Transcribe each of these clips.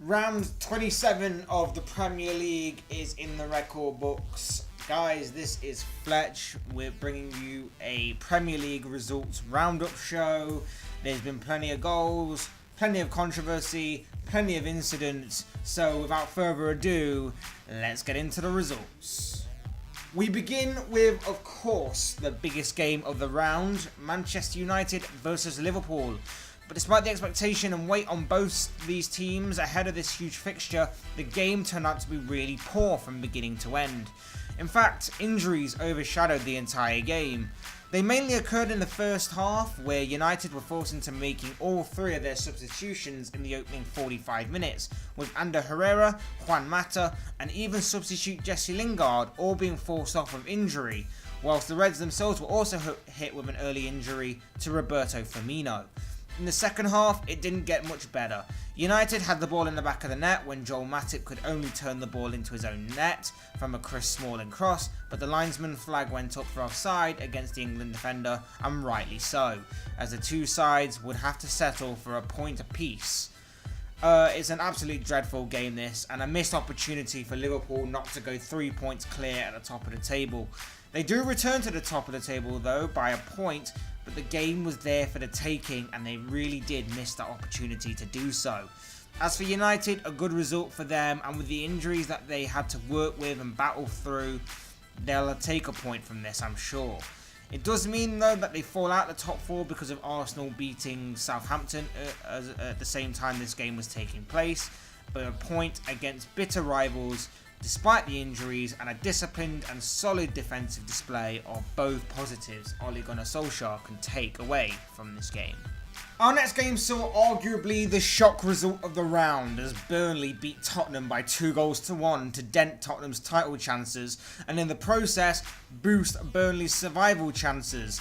Round 27 of the Premier League is in the record books. Guys, this is Fletch. We're bringing you a Premier League results roundup show. There's been plenty of goals, plenty of controversy, plenty of incidents. So without further ado, let's get into the results. We begin with, of course, the biggest game of the round, Manchester United versus Liverpool. But despite the expectation and weight on both these teams ahead of this huge fixture, the game turned out to be really poor from beginning to end. In fact, injuries overshadowed the entire game. They mainly occurred in the first half, where United were forced into making all three of their substitutions in the opening 45 minutes, with Ander Herrera, Juan Mata and even substitute Jesse Lingard all being forced off with injury, whilst the Reds themselves were also hit with an early injury to Roberto Firmino. In the second half, it didn't get much better. United had the ball in the back of the net when Joel Matip could only turn the ball into his own net from a Chris Smalling cross, but the linesman flag went up for offside against the England defender, and rightly so, as the two sides would have to settle for a point apiece. It's an absolutely dreadful game this, and a missed opportunity for Liverpool not to go 3 points clear at the top of the table. They do return to the top of the table though by a point, but the game was there for the taking and they really did miss that opportunity to do so. As for United, a good result for them, and with the injuries that they had to work with and battle through, they'll take a point from this, I'm sure. It does mean though that they fall out the top four because of Arsenal beating Southampton at the same time this game was taking place, but a point against bitter rivals despite the injuries and a disciplined and solid defensive display are both positives Ole Gunnar Solskjaer can take away from this game. Our next game saw arguably the shock result of the round as Burnley beat Tottenham by 2-1 to dent Tottenham's title chances and in the process boost Burnley's survival chances.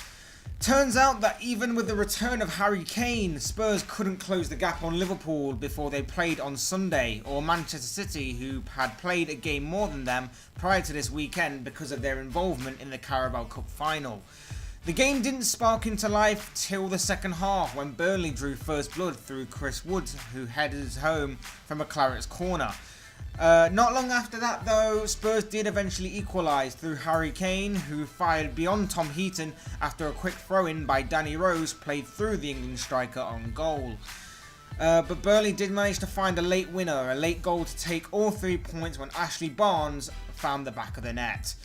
Turns out that even with the return of Harry Kane, Spurs couldn't close the gap on Liverpool before they played on Sunday, or Manchester City, who had played a game more than them prior to this weekend because of their involvement in the Carabao Cup final. The game didn't spark into life till the second half when Burnley drew first blood through Chris Wood, who headed home from a Clarets corner. Not long after that though, Spurs did eventually equalise through Harry Kane, who fired beyond Tom Heaton after a quick throw-in by Danny Rose played through the England striker on goal. But Burnley did manage to find a late winner, a late goal to take all 3 points when Ashley Barnes found the back of the net.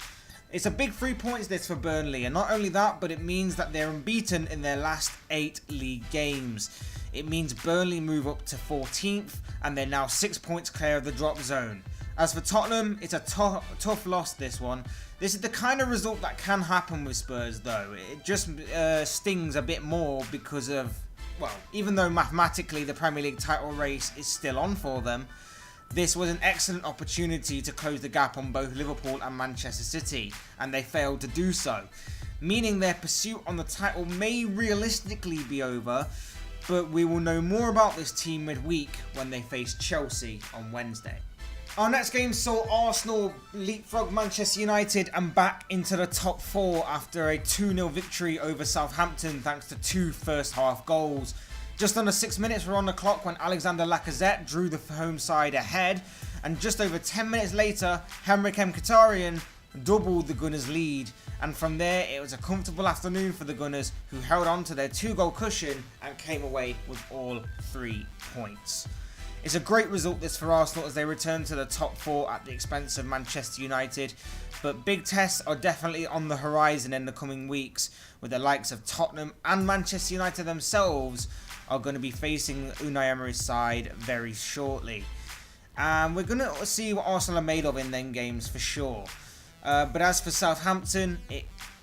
It's a big 3 points this for Burnley, and not only that, but it means that they're unbeaten in their last 8 league games. It means Burnley move up to 14th and they're now 6 points clear of the drop zone. As for Tottenham, it's a tough loss this one. This is the kind of result that can happen with Spurs though. It just stings a bit more because of, well, even though mathematically the Premier League title race is still on for them, this was an excellent opportunity to close the gap on both Liverpool and Manchester City, and they failed to do so, meaning their pursuit on the title may realistically be over, but we will know more about this team midweek when they face Chelsea on Wednesday. Our next game saw Arsenal leapfrog Manchester United and back into the top four after a 2-0 victory over Southampton thanks to 2 first half goals. Just under 6 minutes were on the clock when Alexander Lacazette drew the home side ahead, and just over 10 minutes later, Henrik Mkhitaryan doubled the Gunners' lead, and from there it was a comfortable afternoon for the Gunners, who held on to their 2-goal cushion and came away with all 3 points. It's a great result this for Arsenal as they return to the top 4 at the expense of Manchester United, but big tests are definitely on the horizon in the coming weeks, with the likes of Tottenham and Manchester United themselves are going to be facing Unai Emery's side very shortly. And we're going to see what Arsenal are made of in them games for sure. But as for Southampton,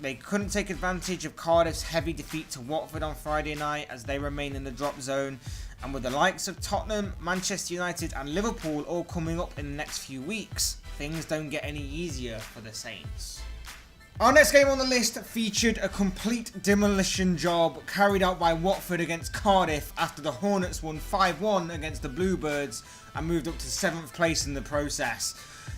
they couldn't take advantage of Cardiff's heavy defeat to Watford on Friday night as they remain in the drop zone. And with the likes of Tottenham, Manchester United and Liverpool all coming up in the next few weeks, things don't get any easier for the Saints. Our next game on the list featured a complete demolition job carried out by Watford against Cardiff after the Hornets won 5-1 against the Bluebirds and moved up to 7th place in the process.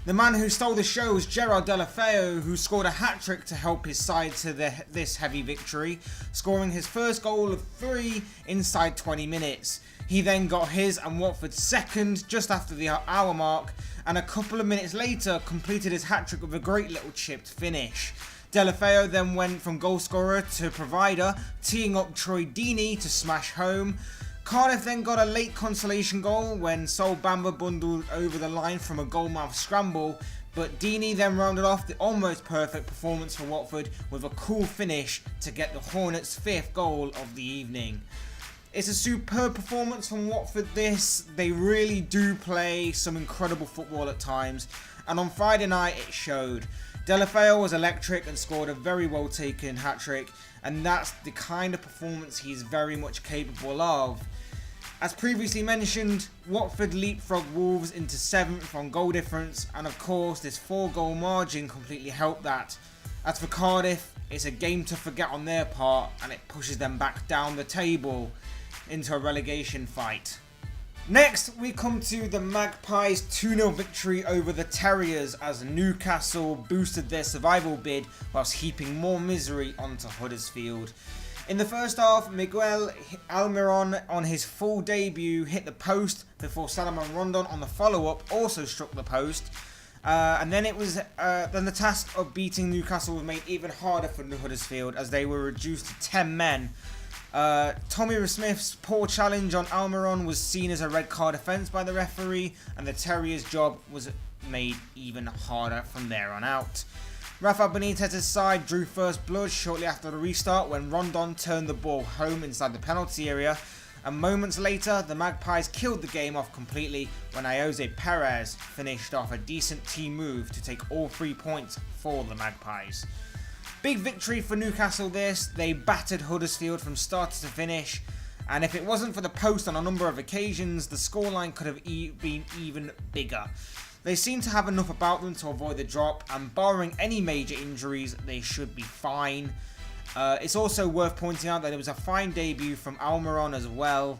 The man who stole the show was Gerard Deulofeu, who scored a hat-trick to help his side to this heavy victory, scoring his first goal of 3 inside 20 minutes. He then got his and Watford's second just after the hour mark, and a couple of minutes later completed his hat-trick with a great little chipped finish. Deulofeu then went from goalscorer to provider, teeing up Troy Deeney to smash home. Cardiff then got a late consolation goal when Sol Bamba bundled over the line from a goalmouth scramble, but Deeney then rounded off the almost perfect performance for Watford with a cool finish to get the Hornets' 5th goal of the evening. It's a superb performance from Watford this. They really do play some incredible football at times, and on Friday night it showed. Deulofeu was electric and scored a very well taken hat-trick, and that's the kind of performance he's very much capable of. As previously mentioned, Watford leapfrogged Wolves into 7th on goal difference, and of course this 4-goal margin completely helped that. As for Cardiff, it's a game to forget on their part, and it pushes them back down the table into a relegation fight. Next, we come to the Magpies' 2-0 victory over the Terriers as Newcastle boosted their survival bid whilst heaping more misery onto Huddersfield. In the first half, Miguel Almiron on his full debut hit the post before Salomon Rondon on the follow-up also struck the post. And then the task of beating Newcastle was made even harder for Huddersfield as they were reduced to 10 men. Tommy Smith's poor challenge on Almiron was seen as a red card offence by the referee, and the Terriers' job was made even harder from there on out. Rafa Benitez's side drew first blood shortly after the restart when Rondon turned the ball home inside the penalty area, and moments later the Magpies killed the game off completely when Jose Perez finished off a decent team move to take all 3 points for the Magpies. Big victory for Newcastle this. They battered Huddersfield from start to finish, and if it wasn't for the post on a number of occasions, the scoreline could have been even bigger. They seem to have enough about them to avoid the drop, and barring any major injuries, they should be fine. It's also worth pointing out that it was a fine debut from Almiron as well.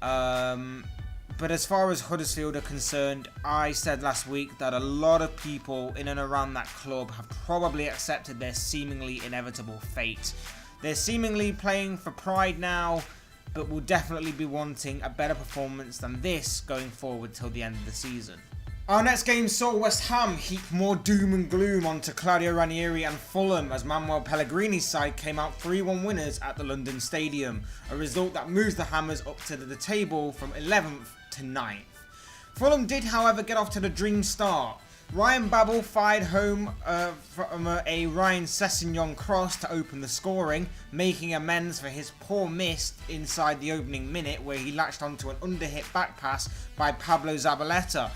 But as far as Huddersfield are concerned, I said last week that a lot of people in and around that club have probably accepted their seemingly inevitable fate. They're seemingly playing for pride now, but will definitely be wanting a better performance than this going forward till the end of the season. Our next game saw West Ham heap more doom and gloom onto Claudio Ranieri and Fulham as Manuel Pellegrini's side came out 3-1 winners at the London Stadium, a result that moves the Hammers up to the table from 11th to 9th. Fulham did, however, get off to the dream start. Ryan Babel fired home from a Ryan Sessegnon cross to open the scoring, making amends for his poor miss inside the opening minute where he latched onto an underhit back pass by Pablo Zabaleta.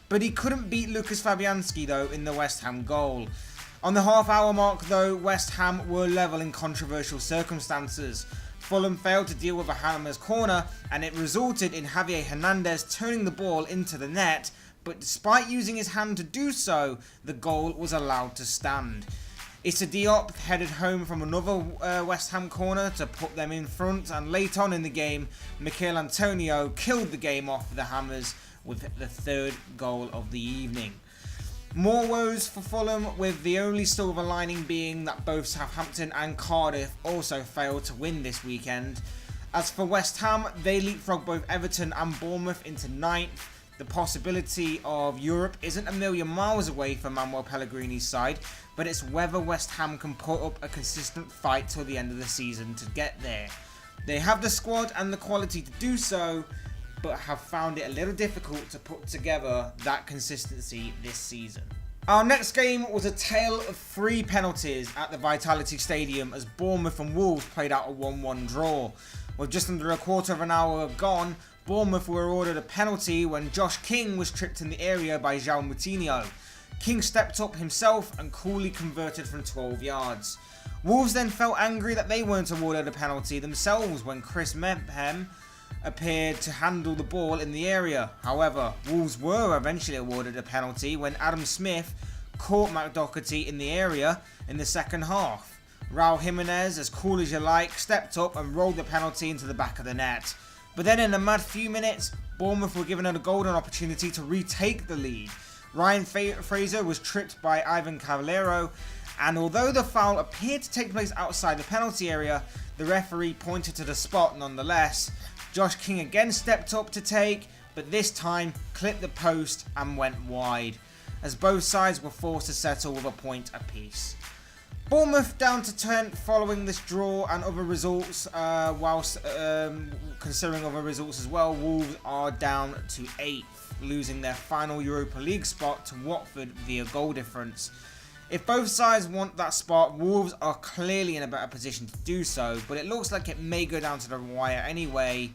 But he couldn't beat Lucas Fabianski though in the West Ham goal. On the half-hour mark though, West Ham were level in controversial circumstances. Fulham failed to deal with a Hammers corner, and it resulted in Javier Hernandez turning the ball into the net, but despite using his hand to do so, the goal was allowed to stand. Issa Diop headed home from another West Ham corner to put them in front, and late on in the game, Michail Antonio killed the game off for the Hammers with the 3rd goal of the evening. More woes for Fulham, with the only silver lining being that both Southampton and Cardiff also failed to win this weekend. As for West Ham, they leapfrogged both Everton and Bournemouth into 9th. The possibility of Europe isn't a million miles away for Manuel Pellegrini's side, but it's whether West Ham can put up a consistent fight till the end of the season to get there. They have the squad and the quality to do so, but have found it a little difficult to put together that consistency this season. Our next game was a tale of 3 penalties at the Vitality Stadium as Bournemouth and Wolves played out a 1-1 draw. With just under a quarter of an hour gone, Bournemouth were ordered a penalty when Josh King was tripped in the area by João Moutinho. King stepped up himself and coolly converted from 12 yards. Wolves then felt angry that they weren't awarded a penalty themselves when Chris Mephem appeared to handle the ball in the area. However, Wolves were eventually awarded a penalty when Adam Smith caught McDoherty in the area in the second half. Raul Jimenez, as cool as you like, stepped up and rolled the penalty into the back of the net. But then in a mad few minutes, Bournemouth were given a golden opportunity to retake the lead. Ryan Fraser was tripped by Ivan Cavallero, and although the foul appeared to take place outside the penalty area, the referee pointed to the spot nonetheless. Josh King again stepped up to take, but this time clipped the post and went wide, as both sides were forced to settle with a point apiece. Bournemouth down to 10th following this draw and other results, whilst considering other results as well. Wolves are down to 8th, losing their final Europa League spot to Watford via goal difference. If both sides want that spot, Wolves are clearly in a better position to do so, but it looks like it may go down to the wire anyway.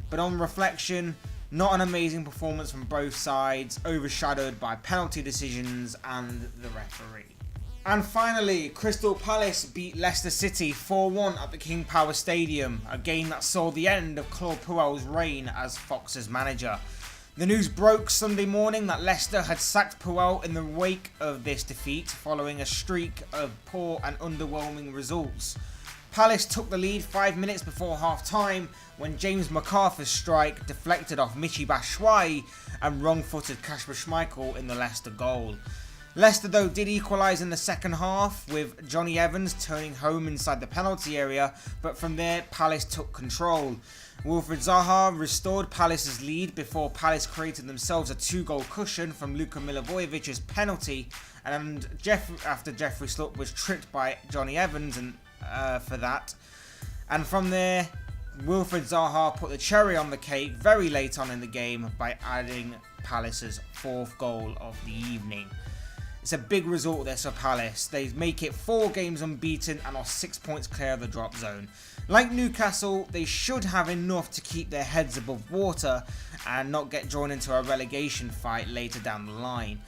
But on reflection, not an amazing performance from both sides, overshadowed by penalty decisions and the referee. And finally, Crystal Palace beat Leicester City 4-1 at the King Power Stadium, a game that saw the end of Claude Puel's reign as Fox's manager. The news broke Sunday morning that Leicester had sacked Puel in the wake of this defeat, following a streak of poor and underwhelming results. Palace took the lead 5 minutes before half-time when James McArthur's strike deflected off Michy Batshuayi and wrong-footed Kasper Schmeichel in the Leicester goal. Leicester though did equalise in the second half, with Johnny Evans turning home inside the penalty area, but from there Palace took control. Wilfried Zaha restored Palace's lead before Palace created themselves a 2-goal cushion from Luka Milivojevic's penalty, and after Jeffrey Slupp was tripped by Johnny Evans for that. And from there, Wilfried Zaha put the cherry on the cake very late on in the game by adding Palace's 4th goal of the evening. It's a big result this for Palace. They make it 4 games unbeaten and are 6 points clear of the drop zone. Like Newcastle, they should have enough to keep their heads above water and not get drawn into a relegation fight later down the line.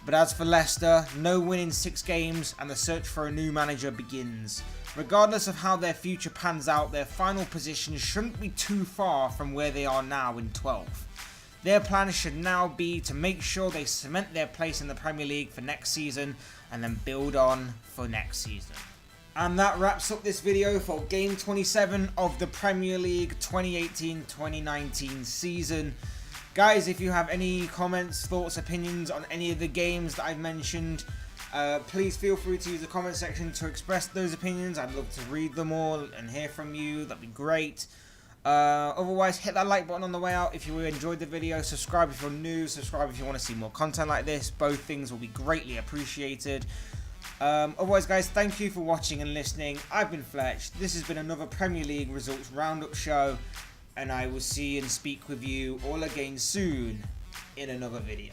But as for Leicester, no win in 6 games and the search for a new manager begins. Regardless of how their future pans out, their final position shouldn't be too far from where they are now in 12th. Their plan should now be to make sure they cement their place in the Premier League for next season and then build on for next season. And that wraps up this video for Game 27 of the Premier League 2018-2019 season. Guys, if you have any comments, thoughts, opinions on any of the games that I've mentioned, please feel free to use the comment section to express those opinions. I'd love to read them all and hear from you. That'd be great. Otherwise, hit that like button on the way out if you enjoyed the video. Subscribe if you're new. Subscribe if you want to see more content like this. Both things will be greatly appreciated. Otherwise, guys, thank you for watching and listening. I've been Fletch. This has been another Premier League results roundup show, and I will see and speak with you all again soon in another video.